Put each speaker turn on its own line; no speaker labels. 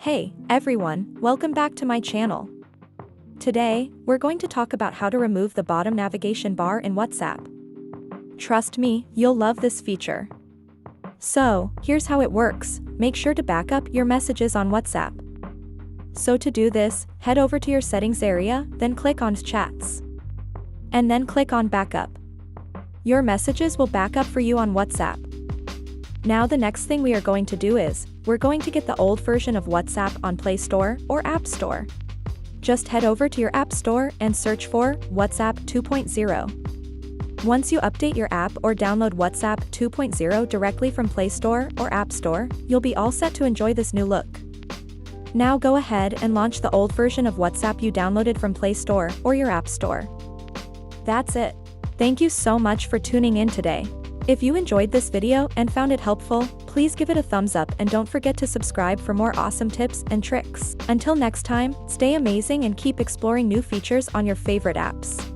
Hey, everyone, welcome back to my channel. Today, we're going to talk about how to remove the bottom navigation bar in WhatsApp. Trust me, you'll love this feature. So, here's how it works. Make sure to back up your messages on WhatsApp. So to do this, head over to your settings area, then click on Chats. And then click on Backup. Your messages will back up for you on WhatsApp. Now the next thing we are going to do is, we're going to get the old version of WhatsApp on Play Store or App Store. Just head over to your App Store and search for WhatsApp 2.0. Once you update your app or download WhatsApp 2.0 directly from Play Store or App Store, you'll be all set to enjoy this new look. Now go ahead and launch the old version of WhatsApp you downloaded from Play Store or your App Store. That's it. Thank you so much for tuning in today. If you enjoyed this video and found it helpful, please give it a thumbs up and don't forget to subscribe for more awesome tips and tricks. Until next time, stay amazing and keep exploring new features on your favorite apps.